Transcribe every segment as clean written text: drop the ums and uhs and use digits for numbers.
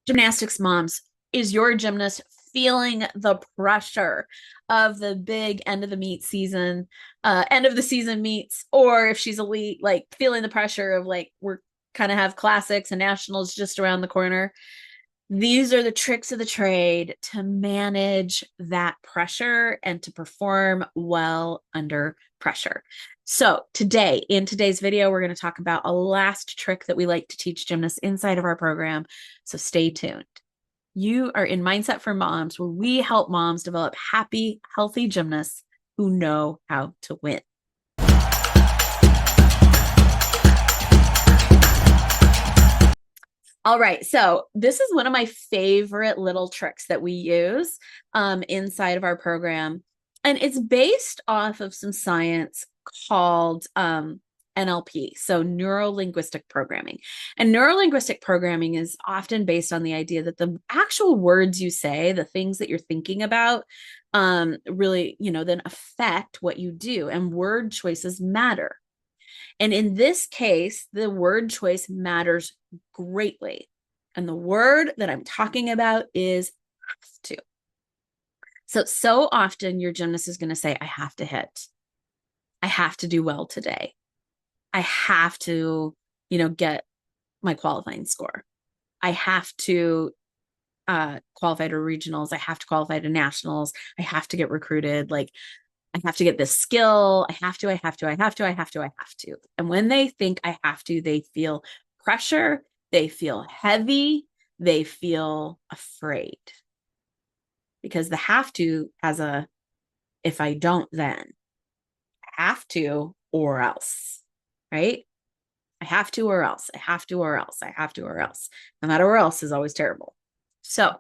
Gymnastics moms, is your gymnast feeling the pressure of the big end of the meet season, end of the season meets, or if she's elite, like feeling the pressure of like we're kind of have classics and nationals just around the corner? These are the tricks of the trade to manage that pressure and to perform well under pressure. So today, in today's video, we're going to talk about a last trick that we like to teach gymnasts inside of our program. So stay tuned. You are in Mindset for Moms, where we help moms develop happy, healthy gymnasts who know how to win. All right, so this is one of my favorite little tricks that we use inside of our program. And it's based off of some science called NLP, so neuro-linguistic programming. And neuro-linguistic programming is often based on the idea that the actual words you say, the things that you're thinking about, really, then affect what you do, and word choices matter. And in this case, the word choice matters greatly. And the word that I'm talking about is have to. So often your gymnast is going to say, I have to hit. I have to do well today. I have to, get my qualifying score. I have to qualify to regionals. I have to qualify to nationals. I have to get recruited. Like, I have to get this skill. I have to, I have to, I have to, I have to, I have to. And when they think I have to, they feel pressure, they feel heavy, they feel afraid. Because the have to has a, if I don't, then I have to or else, right? I have to or else, I have to or else, I have to or else. No matter or else is always terrible. So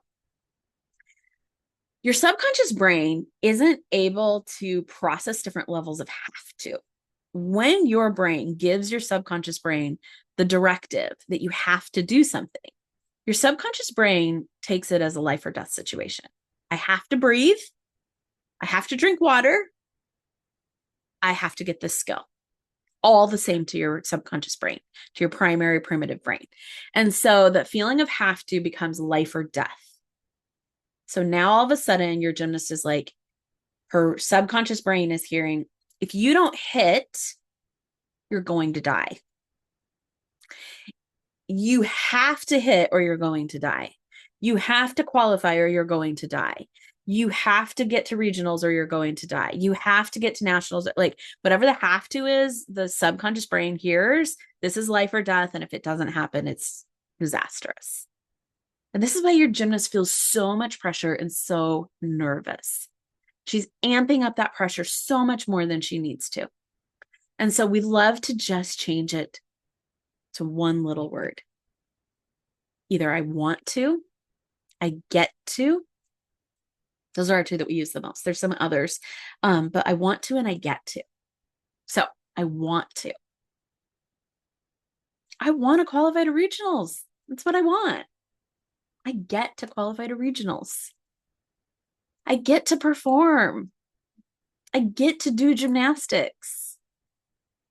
your subconscious brain isn't able to process different levels of have to. When your brain gives your subconscious brain the directive that you have to do something, your subconscious brain takes it as a life or death situation. I have to breathe. I have to drink water. I have to get this skill. All the same to your subconscious brain, to your primary primitive brain. And so the feeling of have to becomes life or death. So now all of a sudden your gymnast is like, her subconscious brain is hearing, if you don't hit, you're going to die. You have to hit or you're going to die. You have to qualify or you're going to die. You have to get to regionals or you're going to die. You have to get to nationals. Like whatever the have to is, the subconscious brain hears this is life or death. And if it doesn't happen, it's disastrous. And this is why your gymnast feels so much pressure and so nervous. She's amping up that pressure so much more than she needs to. And so we love to just change it to one little word. Either I want to, I get to. Those are our two that we use the most. There's some others, but I want to and I get to. So I want to. I want to qualify to regionals. That's what I want. I get to qualify to regionals. I get to perform. I get to do gymnastics.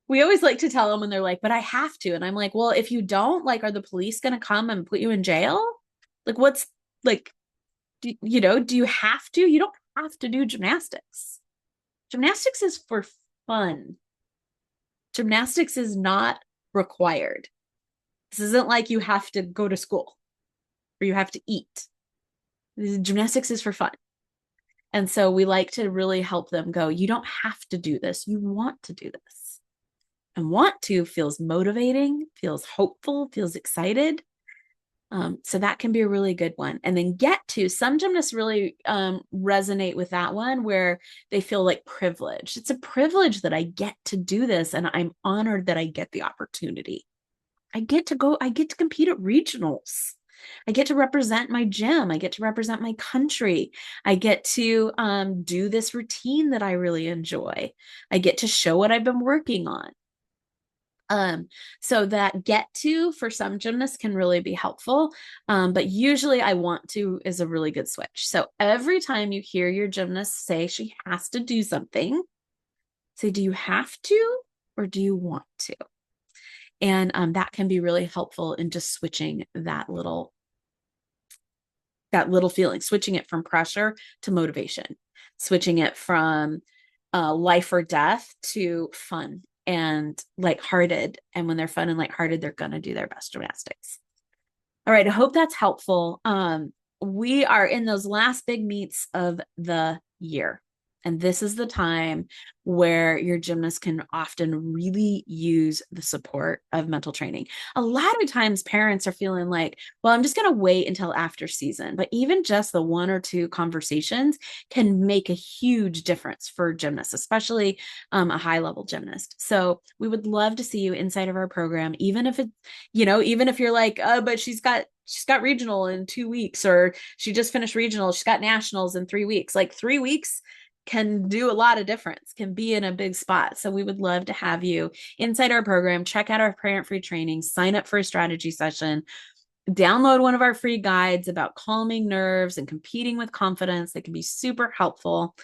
We always like to tell them when they're like, but I have to. And I'm like, well, if you don't, like, are the police going to come and put you in jail? Like, what's like, do you have to? You don't have to do gymnastics. Gymnastics is for fun. Gymnastics is not required. This isn't like you have to go to school or you have to eat. Gymnastics is for fun. And so we like to really help them go, you don't have to do this. You want to do this. And want to feels motivating, feels hopeful, feels excited. So that can be a really good one. And then get to, some gymnasts really resonate with that one where they feel like privilege. It's a privilege that I get to do this, and I'm honored that I get the opportunity. I get to compete at regionals. I get to represent my gym. I get to represent my country. I get to do this routine that I really enjoy. I get to show what I've been working on. So that get to for some gymnasts can really be helpful. But usually I want to is a really good switch. So every time you hear your gymnast say she has to do something, say, do you have to, or do you want to? And that can be really helpful in just switching that little that little feeling, switching it from pressure to motivation, switching it from life or death to fun and lighthearted. And when they're fun and lighthearted, they're going to do their best gymnastics. All right. I hope that's helpful. We are in those last big meets of the year. And this is the time where your gymnast can often really use the support of mental training. A lot of times parents are feeling like, well, I'm just going to wait until after season. But even just the one or two conversations can make a huge difference for gymnasts, especially a high level gymnast. So we would love to see you inside of our program, even if even if you're like, oh, but she's got regional in 2 weeks, or she just finished regional, she's got nationals in 3 weeks. Like 3 weeks can do a lot of difference, can be in a big spot. So we would love to have you inside our program. Check out our parent-free training, sign up for a strategy session, download one of our free guides about calming nerves and competing with confidence. That can be super helpful.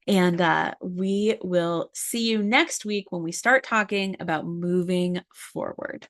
And we will see you next week when we start talking about moving forward.